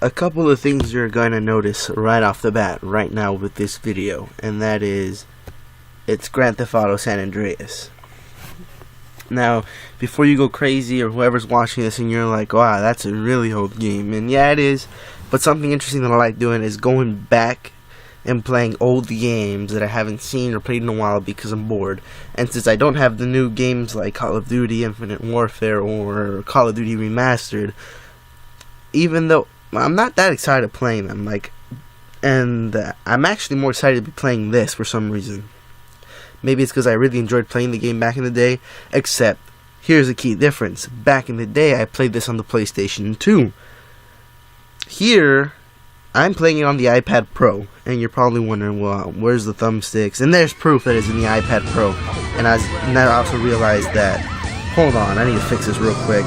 A couple of things you're going to notice right off the bat right now with this video, and that is it's Grand Theft Auto San Andreas. Now, before you go crazy or whoever's watching this and you're like, wow, that's a really old game, and yeah, it is, but something interesting that I like doing is going back and playing old games that I haven't seen or played in a while because I'm bored. And since I don't have the new games like Call of Duty Infinite Warfare or Call of Duty Remastered, even though I'm not that excited playing them, I'm actually more excited to be playing this for some reason. Maybe it's because I really enjoyed playing the game back in the day, except here's a key difference. Back in the day, I played this on the PlayStation 2. Here, I'm playing it on the iPad Pro, and you're probably wondering, well, where's the thumbsticks? And there's proof that it's in the iPad Pro. And I also realized that, hold on, I need to fix this real quick.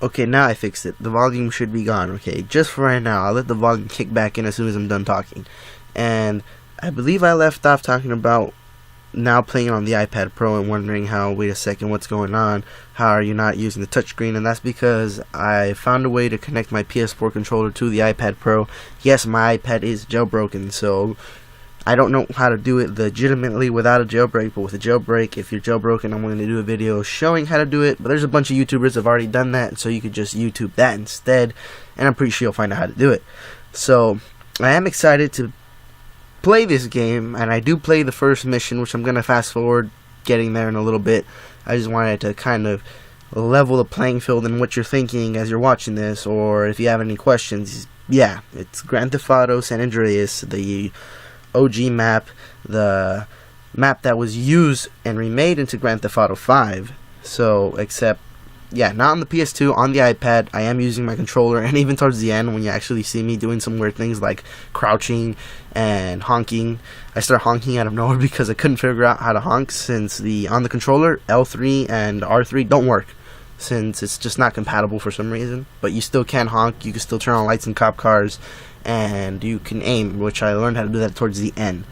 Okay, now I fixed it. The volume should be gone, okay? Just for right now, I'll let the volume kick back in as soon as I'm done talking. And I believe I left off talking about now playing on the iPad Pro and wondering how, wait a second, what's going on? How are you not using the touchscreen? And that's because I found a way to connect my PS4 controller to the iPad Pro. Yes, my iPad is jailbroken, so I don't know how to do it legitimately without a jailbreak, but with a jailbreak, if you're jailbroken, I'm going to do a video showing how to do it. But there's a bunch of YouTubers that have already done that, so you could just YouTube that instead, and I'm pretty sure you'll find out how to do it. So I am excited to play this game, and I do play the first mission, which I'm going to fast forward getting there in a little bit. I just wanted to kind of level the playing field in what you're thinking as you're watching this, or if you have any questions. Yeah, it's Grand Theft Auto San Andreas, the OG map, the map that was used and remade into Grand Theft Auto 5. So, except, yeah, not on the PS2, on the iPad. I am using my controller, and even towards the end when you actually see me doing some weird things like crouching and honking. I started honking out of nowhere because I couldn't figure out how to honk, since on the controller, L3 and R3 don't work, since it's just not compatible for some reason. But you still can honk, you can still turn on lights in cop cars, and you can aim, which I learned how to do that towards the end.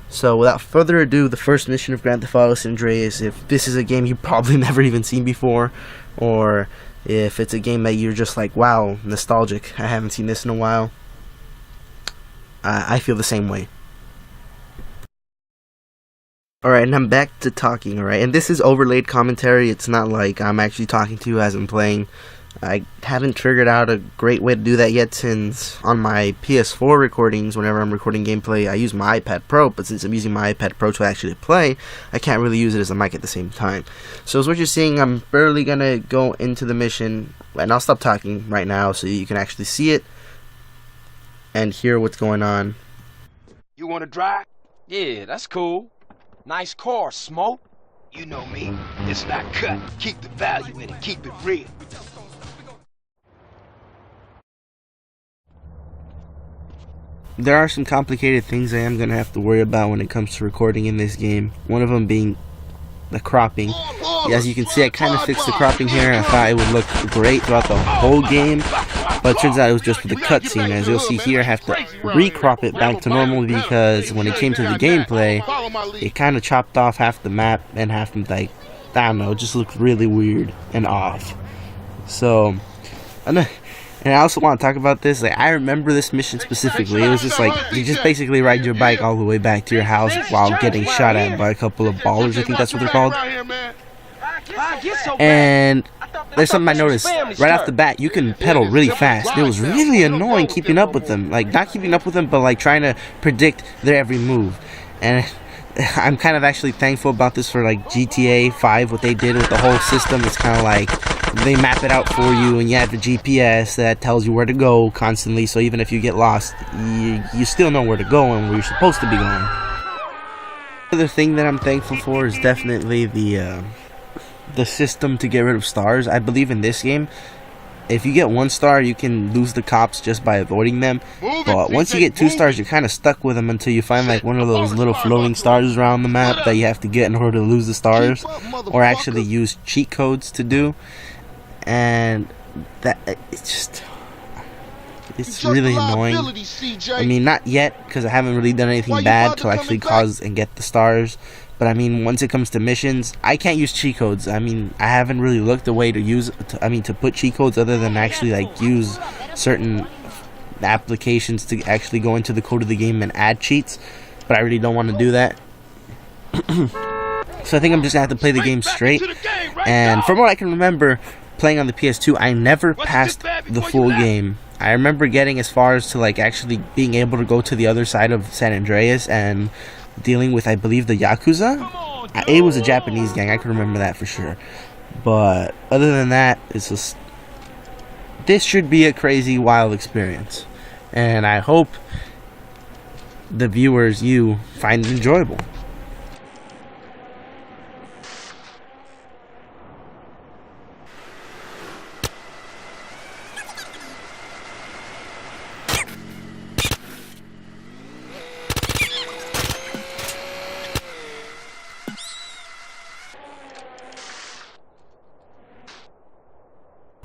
So without further ado, the first mission of Grand Theft Auto San Andreas, if this is a game you've probably never even seen before, or if it's a game that you're just like, wow, nostalgic, I haven't seen this in a while, I feel the same way. Alright, and I'm back to talking, alright, and this is overlaid commentary. It's not like I'm actually talking to you as I'm playing. I haven't figured out a great way to do that yet, since on my PS4 recordings, whenever I'm recording gameplay, I use my iPad Pro, but since I'm using my iPad Pro to actually play, I can't really use it as a mic at the same time. So as what you're seeing, I'm barely gonna go into the mission, and I'll stop talking right now so you can actually see it and hear what's going on. You wanna drive? Yeah, that's cool. Nice car, Smoke. You know me, it's not cut. Keep the value in it, keep it real. There are some complicated things I am going to have to worry about when it comes to recording in this game. One of them being the cropping. As you can see, I kind of fixed the cropping here. I thought it would look great throughout the whole game, but it turns out it was just for the cutscene. As you'll see here, I have to recrop it back to normal because when it came to the gameplay, it kind of chopped off half the map and half the, I don't know, it just looked really weird and off. So, and I also want to talk about this. Like, I remember this mission specifically. It was just like, you just basically ride your bike all the way back to your house while getting shot at by a couple of ballers. I think that's what they're called. And there's something I noticed right off the bat. You can pedal really fast. It was really annoying keeping up with them. Like, not keeping up with them, but like trying to predict their every move. And I'm kind of actually thankful about this for like GTA 5, what they did with the whole system. It's kind of like they map it out for you, and you have the GPS that tells you where to go constantly, so even if you get lost, you still know where to go and where you're supposed to be going. Another thing that I'm thankful for is definitely the system to get rid of stars. I believe in this game, if you get 1 star, you can lose the cops just by avoiding them, but once you get 2 stars, you're kind of stuck with them until you find like one of those little floating stars around the map that you have to get in order to lose the stars, or actually use cheat codes to do. And that it's really annoying. I mean, not yet, because I haven't really done anything bad to actually cause and get the stars, but I mean, once it comes to missions, I can't use cheat codes. I mean, I haven't really looked a way to use to put cheat codes other than actually like use certain the applications to actually go into the code of the game and add cheats, but I really don't want to do that. So I think I'm just gonna have to play the game straight. And from what I can remember playing on the PS2, I never passed the full game. I remember getting as far as to like actually being able to go to the other side of San Andreas and dealing with, I believe, the Yakuza. It was a Japanese gang, I can remember that for sure. But other than that, it's just, this should be a crazy, wild experience, and I hope the viewers, you, find it enjoyable.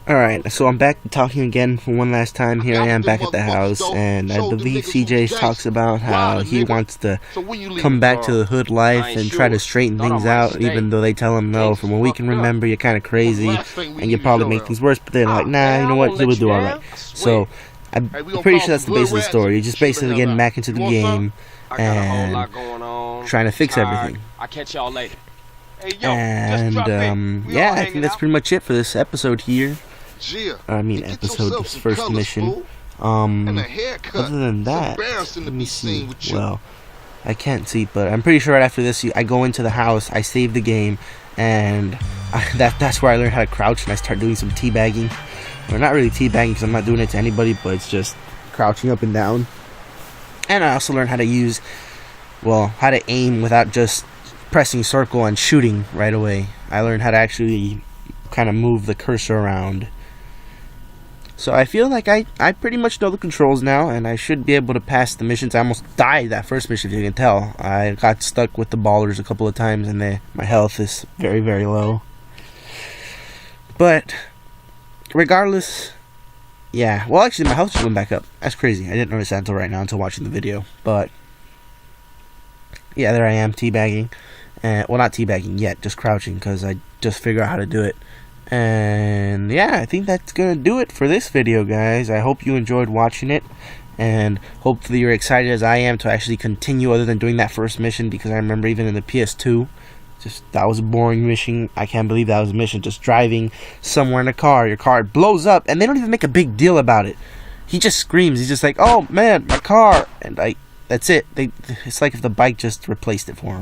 Alright, so I'm back talking again for one last time. Here I am back at the house, and I believe CJ talks about how he wants to come back to the hood life and try to straighten things out, even though they tell him, no, from what we can remember, you're kind of crazy, and you probably make things worse, but they're like, nah, you know what, you will do alright. So, I'm pretty sure that's the base of the story. You're just basically getting back into the game and trying to fix everything. I'll catch y'all later. And, yeah, I think that's pretty much it for this episode here. I mean, episode, this first mission. Other than that, let me see. Well, I can't see, but I'm pretty sure right after this, I go into the house, I save the game, and that's where I learned how to crouch, and I start doing some teabagging. Or not really teabagging, because I'm not doing it to anybody, but it's just crouching up and down. And I also learned how to use, well, how to aim without just pressing circle and shooting right away. I learned how to actually kind of move the cursor around. So I feel like I pretty much know the controls now, and I should be able to pass the missions. I almost died that first mission, if you can tell. I got stuck with the ballers a couple of times, and my health is very, very low. But regardless, yeah. Well, actually, my health just went back up. That's crazy. I didn't notice that until right now, until watching the video. But yeah, there I am, teabagging. Well, not teabagging yet, just crouching, because I just figured out how to do it. And yeah, I think that's gonna do it for this video, guys. I hope you enjoyed watching it, and hopefully you're excited as I am to actually continue, other than doing that first mission, because I remember even in the PS2, that was a boring mission. I can't believe that was a mission, just driving somewhere in a car, your car blows up, and they don't even make a big deal about it. He just screams, he's just like, oh man, my car, and that's it. It's like if the bike just replaced it for him.